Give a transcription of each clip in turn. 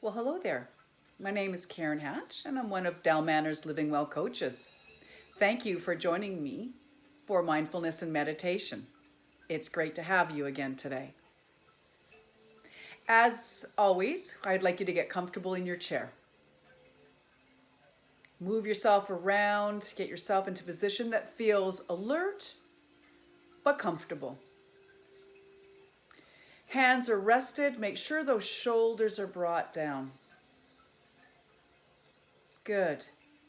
Well, hello there. My name is Karen Hatch, and I'm one of Dal Manner's Living Well coaches. Thank you for joining me for Mindfulness and Meditation. It's great to have you again today. As always, I'd like you to get comfortable in your chair. Move yourself around, get yourself into a position that feels alert but comfortable. Hands are rested. Make sure those shoulders are brought down. Good.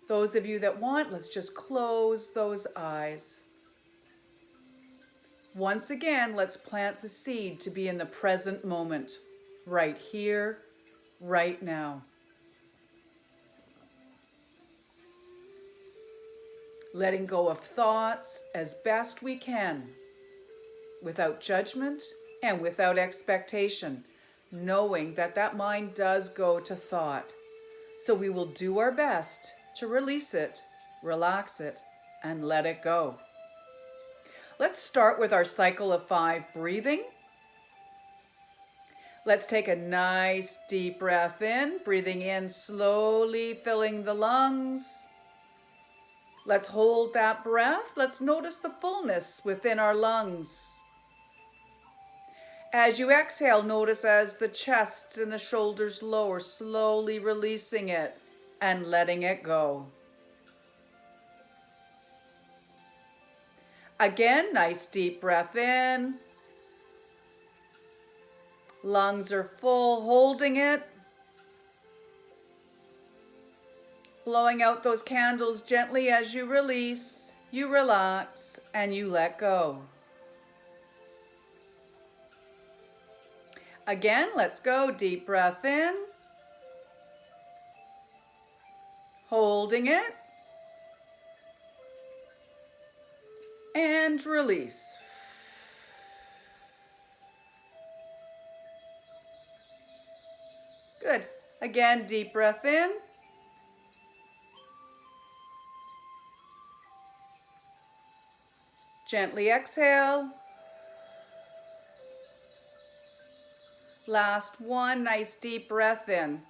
Those of you that want, let's just close those eyes. Once again, let's plant the seed to be in the present moment, right here, right now. Letting go of thoughts as best we can, without judgment and without expectation, knowing that that mind does go to thought. So we will do our best to release it, relax it, and let it go. Let's start with our cycle of 5 breathing. Let's take a nice deep breath in, breathing in slowly, filling the lungs. Let's hold that breath. Let's notice the fullness within our lungs. As you exhale, notice as the chest and the shoulders lower, slowly releasing it and letting it go. Again, nice deep breath in. Lungs are full, holding it. Blowing out those candles gently as you release, you relax, and you let go. Again, let's go. Deep breath in. Holding it. And release. Good. Again, deep breath in. Gently exhale. Last one, nice deep breath in.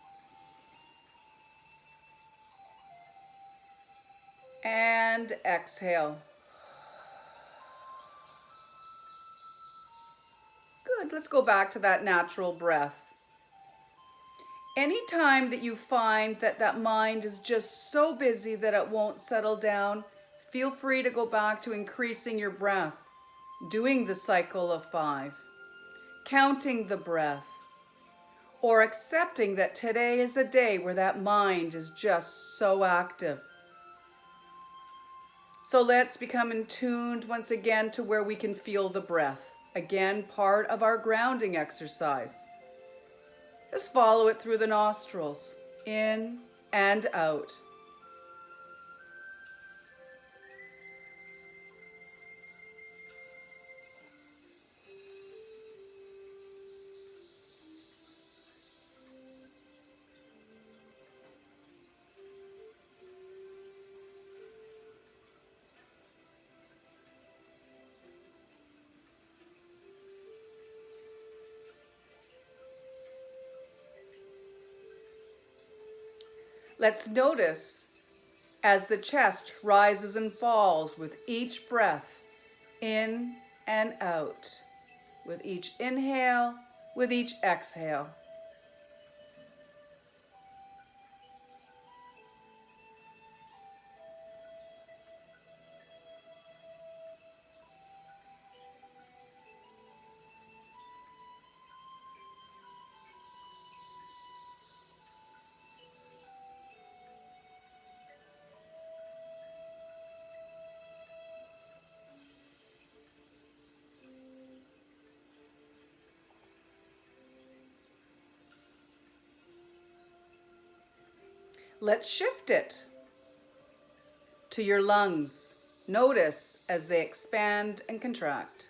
And exhale. Good, let's go back to that natural breath. Anytime that you find that that mind is just so busy that it won't settle down, feel free to go back to increasing your breath, doing the cycle of 5, counting the breath, or accepting that today is a day where that mind is just so active. So let's become in tuned once again to where we can feel the breath. Again, part of our grounding exercise. Just follow it through the nostrils, in and out. Let's notice as the chest rises and falls with each breath, in and out, with each inhale, with each exhale. Let's shift it to your lungs. Notice as they expand and contract.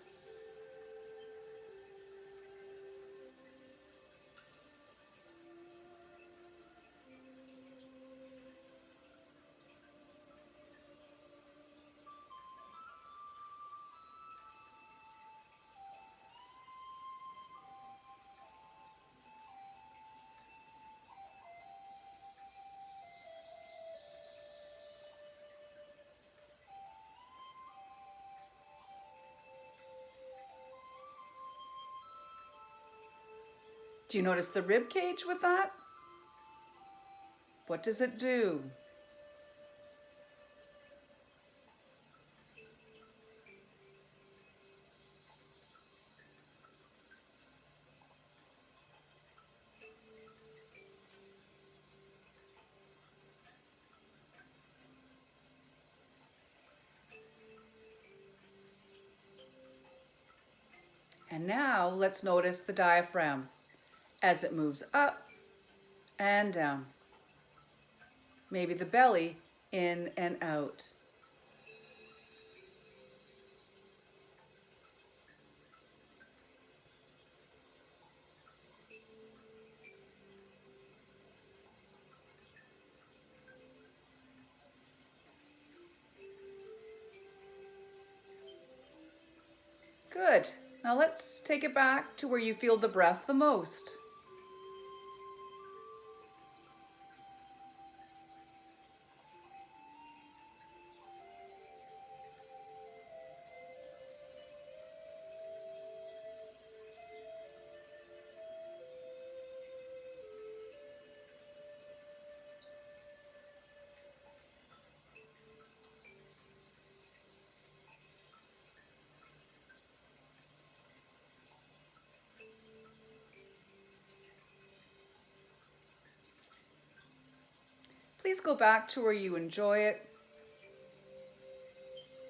Do you notice the rib cage with that? What does it do? And now let's notice the diaphragm as it moves up and down. Maybe the belly in and out. Good. Now let's take it back to where you feel the breath the most. Please go back to where you enjoy it.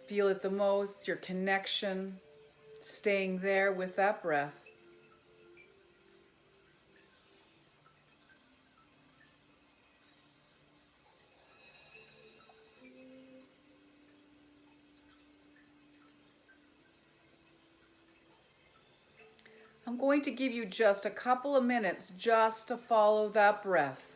Feel it the most, your connection, staying there with that breath. I'm going to give you just a couple of minutes just to follow that breath.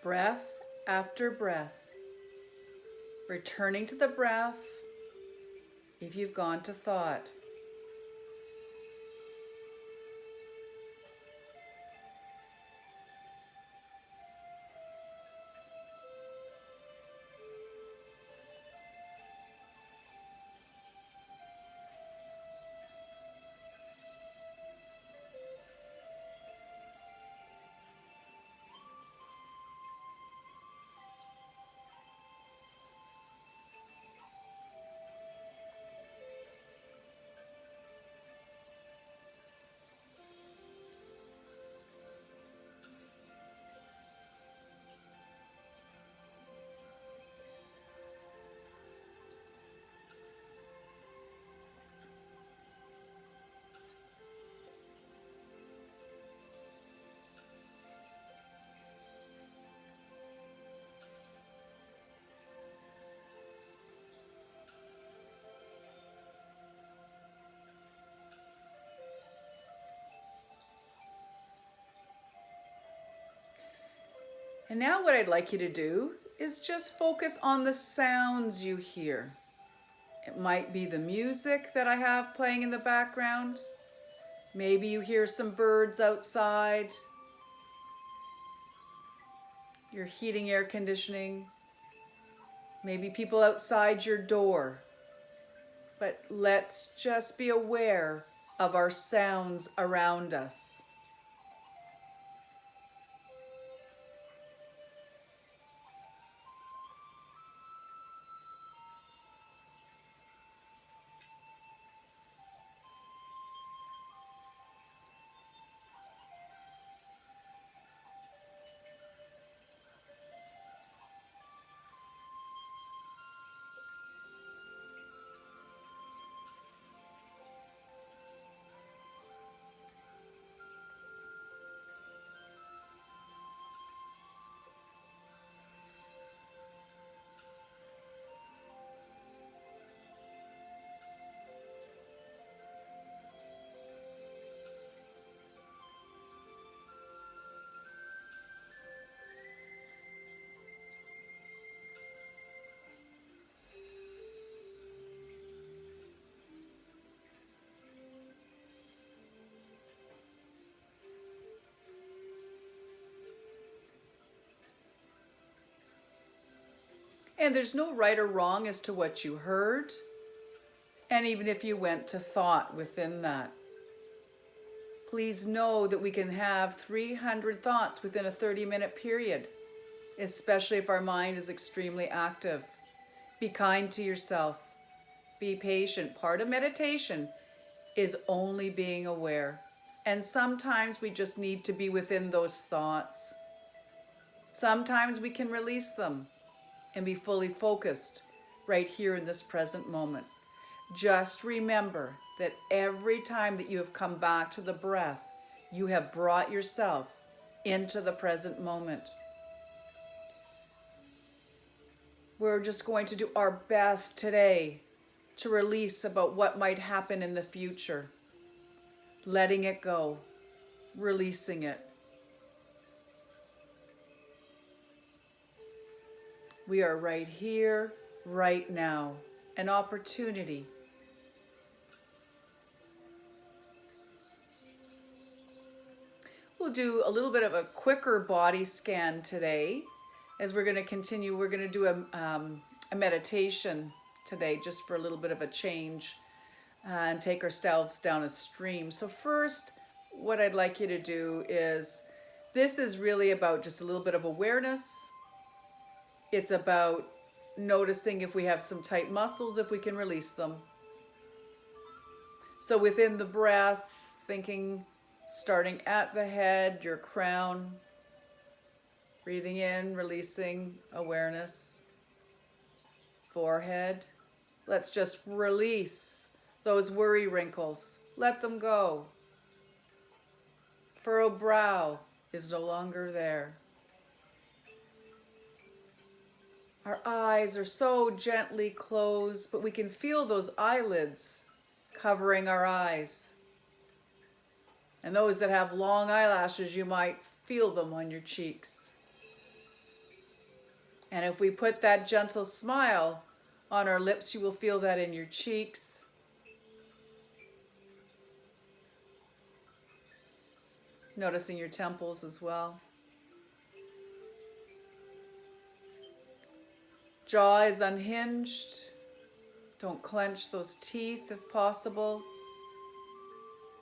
Breath after breath. Returning to the breath if you've gone to thought. And now what I'd like you to do is just focus on the sounds you hear. It might be the music that I have playing in the background. Maybe you hear some birds outside. You're heating air conditioning. Maybe people outside your door. But let's just be aware of our sounds around us. And there's no right or wrong as to what you heard, and even if you went to thought within that. Please know that we can have 300 thoughts within a 30-minute period, especially if our mind is extremely active. Be kind to yourself. Be patient. Part of meditation is only being aware. And sometimes we just need to be within those thoughts. Sometimes we can release them and be fully focused right here in this present moment. Just remember that every time that you have come back to the breath, you have brought yourself into the present moment. We're just going to do our best today to release about what might happen in the future. Letting it go, releasing it. We are right here, right now. An opportunity. We'll do a little bit of a quicker body scan today. As we're going to continue, we're going to do a meditation today just for a little bit of a change and take ourselves down a stream. So first, what I'd like you to do is, this is really about just a little bit of awareness. It's about noticing if we have some tight muscles, if we can release them. So within the breath, thinking, starting at the head, your crown, breathing in, releasing awareness, forehead. Let's just release those worry wrinkles. Let them go. Furrowed brow is no longer there. Our eyes are so gently closed, but we can feel those eyelids covering our eyes. And those that have long eyelashes, you might feel them on your cheeks. And if we put that gentle smile on our lips, you will feel that in your cheeks. Noticing your temples as well. Jaw is unhinged. Don't clench those teeth if possible.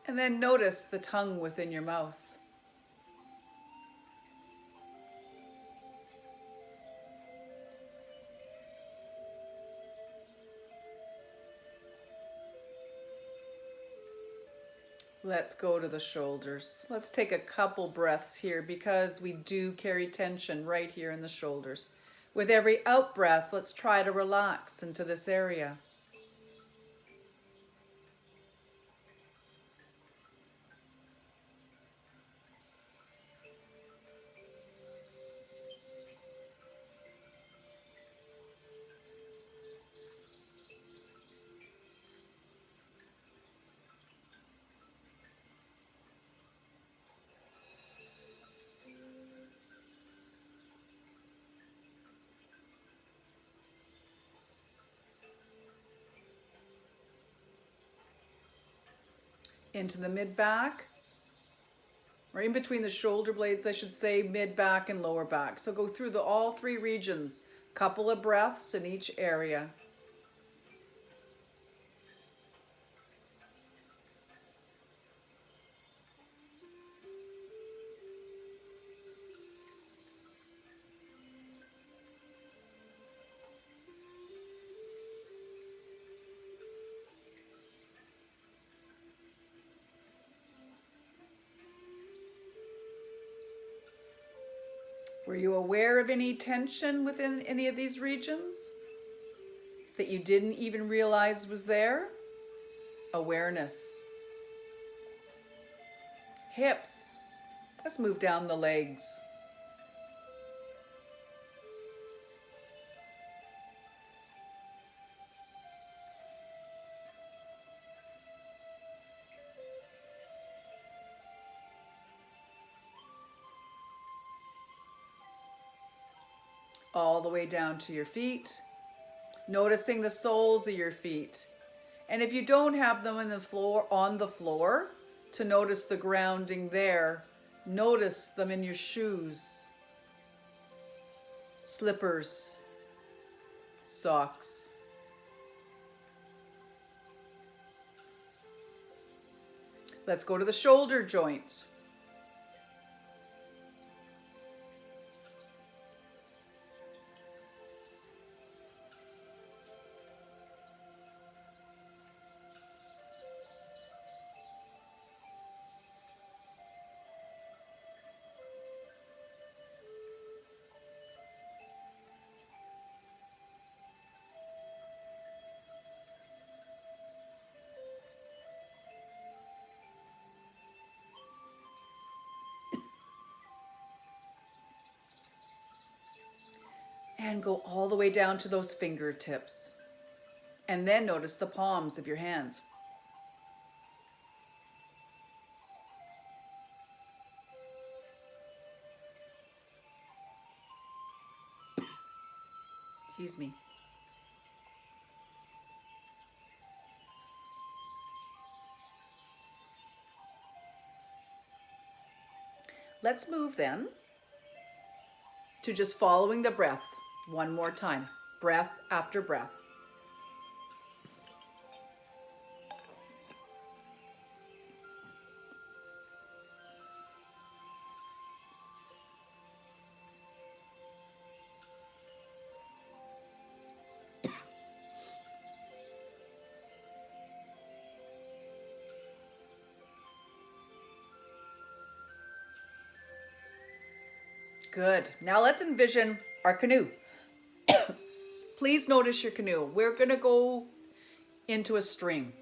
And then notice the tongue within your mouth. Let's go to the shoulders. Let's take a couple breaths here because we do carry tension right here in the shoulders. With every out breath, let's try to relax into this area. Into the mid-back, or in between the shoulder blades, I should say, mid-back and lower back. So go through all three regions, couple of breaths in each area. Were you aware of any tension within any of these regions that you didn't even realize was there? Awareness. Hips. Let's move down the legs. All the way down to your feet, noticing the soles of your feet. And if you don't have them on the floor, to notice the grounding there, notice them in your shoes, slippers, socks. Let's go to the shoulder joint. And go all the way down to those fingertips. And then notice the palms of your hands. Excuse me. Let's move then to just following the breath one more time. Breath after breath. Good. Now let's envision our canoe. Please notice your canoe. We're going to go into a stream.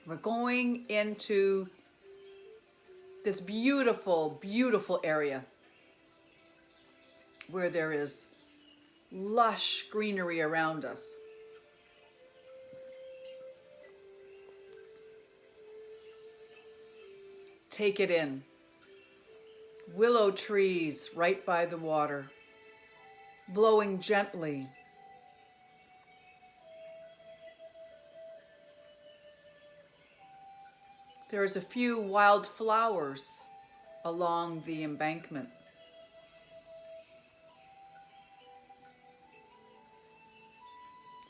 We're going into this beautiful, beautiful area where there is lush greenery around us. Take it in. Willow trees right by the water, blowing gently. There's a few wild flowers along the embankment.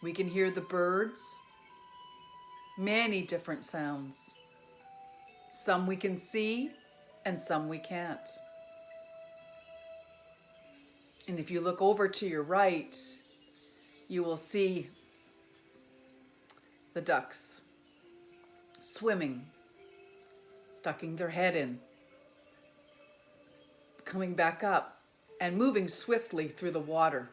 We can hear the birds, many different sounds. Some we can see and some we can't. And if you look over to your right, you will see the ducks swimming, ducking their head in, coming back up, and moving swiftly through the water.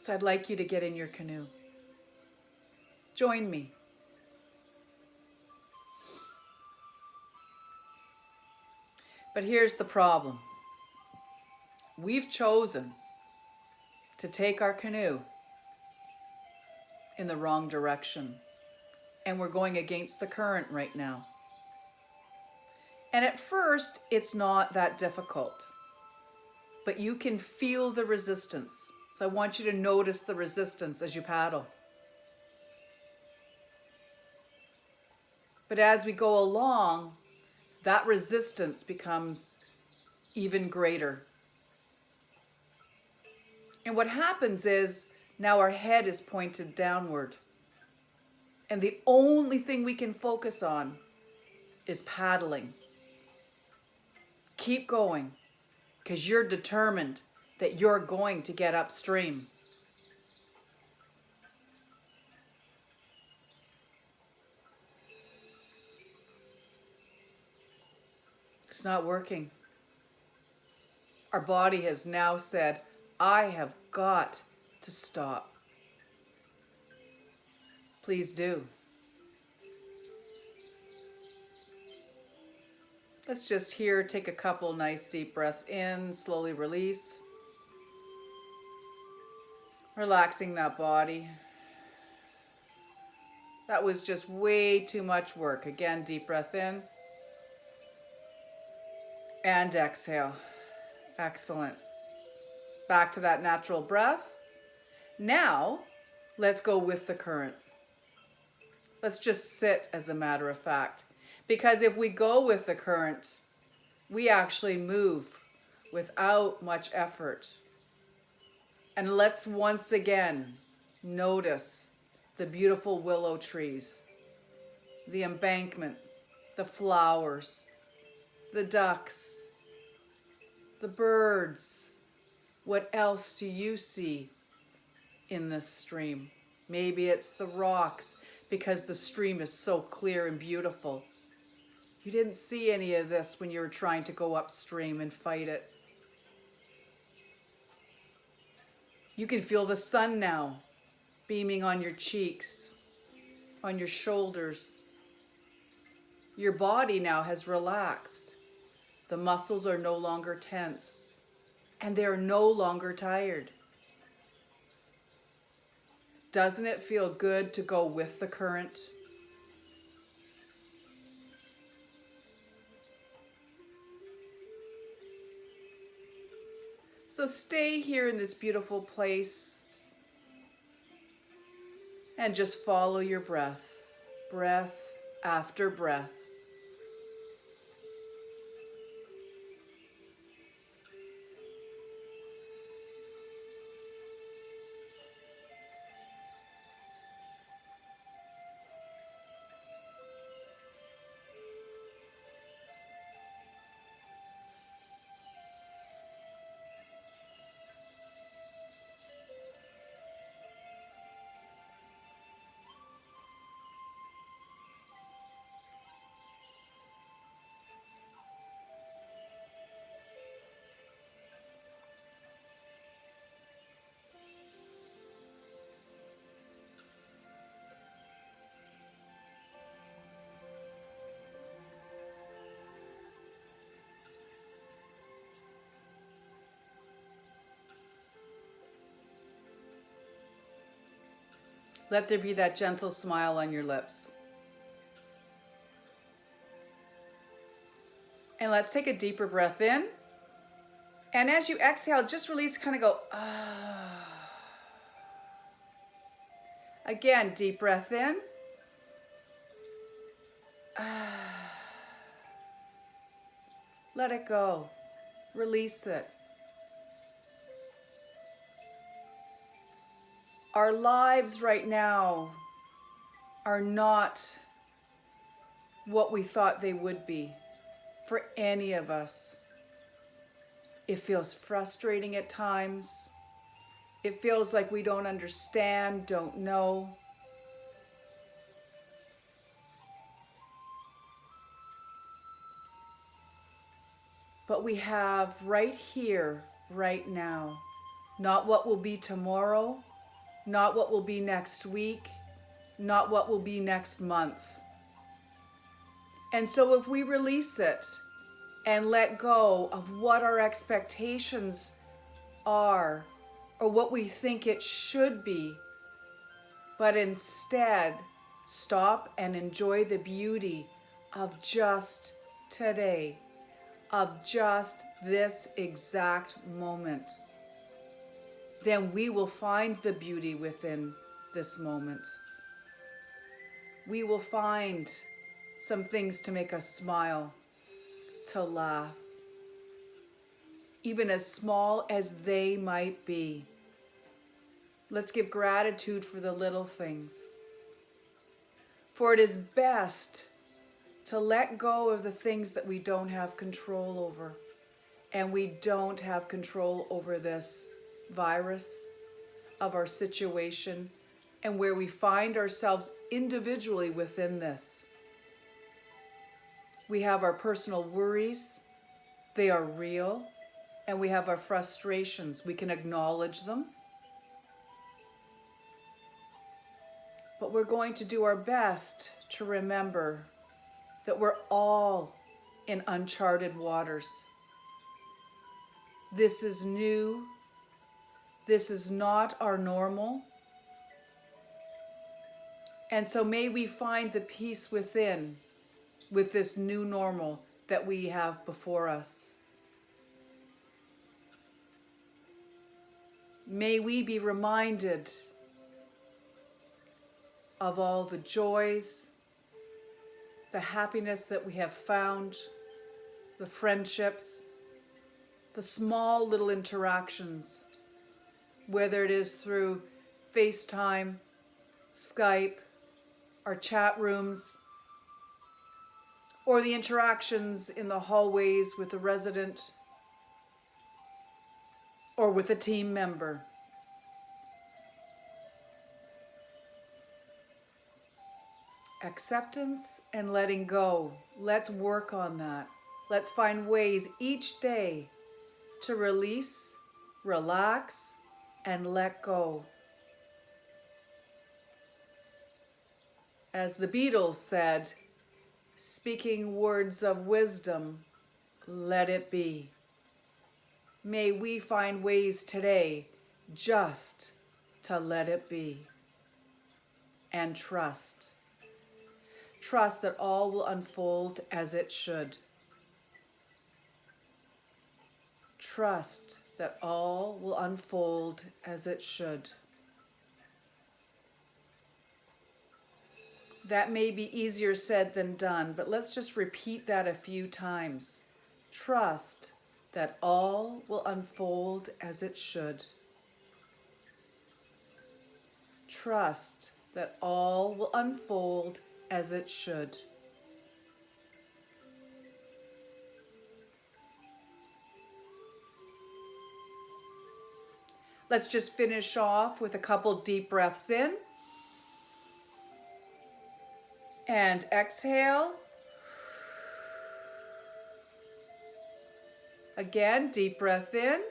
So I'd like you to get in your canoe. Join me. But here's the problem. We've chosen to take our canoe in the wrong direction, and we're going against the current right now. And at first, it's not that difficult, but you can feel the resistance. So I want you to notice the resistance as you paddle. But as we go along, that resistance becomes even greater. And what happens is now our head is pointed downward. And the only thing we can focus on is paddling. Keep going, because you're determined that you're going to get upstream. It's not working. Our body has now said, I have got to stop. Please do. Let's just here take a couple nice deep breaths in, slowly release. Relaxing that body. That was just way too much work. Again, deep breath in. And exhale. Excellent. Back to that natural breath. Now, let's go with the current. Let's just sit, as a matter of fact. Because if we go with the current, we actually move without much effort. And let's once again notice the beautiful willow trees, the embankment, the flowers, the ducks, the birds. What else do you see in this stream? Maybe it's the rocks because the stream is so clear and beautiful. You didn't see any of this when you were trying to go upstream and fight it. You can feel the sun now beaming on your cheeks, on your shoulders. Your body now has relaxed. The muscles are no longer tense, and they're no longer tired. Doesn't it feel good to go with the current? So stay here in this beautiful place and just follow your breath, breath after breath. Let there be that gentle smile on your lips. And let's take a deeper breath in. And as you exhale, just release, kind of go, ah. Again, deep breath in. Ah. Let it go. Release it. Our lives right now are not what we thought they would be for any of us. It feels frustrating at times. It feels like we don't understand, don't know. But we have right here, right now, not what will be tomorrow, not what will be next week, not what will be next month. And so if we release it and let go of what our expectations are or what we think it should be, but instead stop and enjoy the beauty of just today, of just this exact moment, then we will find the beauty within this moment. We will find some things to make us smile, to laugh, even as small as they might be. Let's give gratitude for the little things. For it is best to let go of the things that we don't have control over. And we don't have control over this virus of our situation and where we find ourselves individually within this. We have our personal worries. They are real. And we have our frustrations. We can acknowledge them. But we're going to do our best to remember that we're all in uncharted waters. This is new. This is not our normal. And so may we find the peace within with this new normal that we have before us. May we be reminded of all the joys, the happiness that we have found, the friendships, the small little interactions, whether it is through FaceTime, Skype, our chat rooms, or the interactions in the hallways with a resident or with a team member. Acceptance and letting go. Let's work on that. Let's find ways each day to release, relax, and let go. As the Beatles said, speaking words of wisdom, let it be. May we find ways today just to let it be. And trust. Trust that all will unfold as it should. Trust that all will unfold as it should. That may be easier said than done, but let's just repeat that a few times. Trust that all will unfold as it should. Trust that all will unfold as it should. Let's just finish off with a couple deep breaths in. And exhale. Again, deep breath in.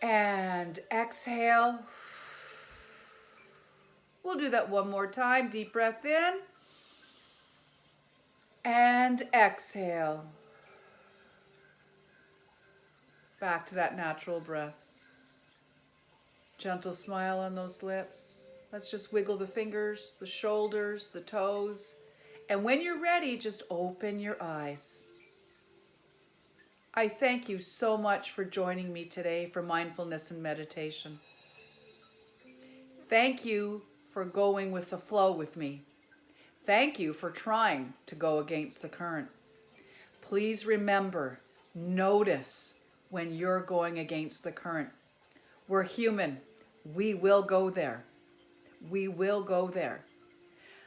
And exhale. We'll do that one more time. Deep breath in. And exhale. Back to that natural breath. Gentle smile on those lips. Let's just wiggle the fingers, the shoulders, the toes. And when you're ready, just open your eyes. I thank you so much for joining me today for Mindfulness and Meditation. Thank you for going with the flow with me. Thank you for trying to go against the current. Please remember, notice when you're going against the current. We're human. We will go there. We will go there.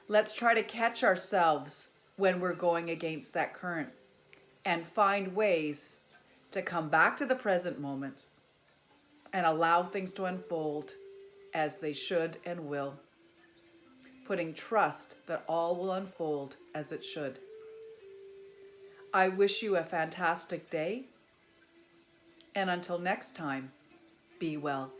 Let's try to catch ourselves when we're going against that current and find ways to come back to the present moment and allow things to unfold as they should and will, putting trust that all will unfold as it should. I wish you a fantastic day, and until next time, be well.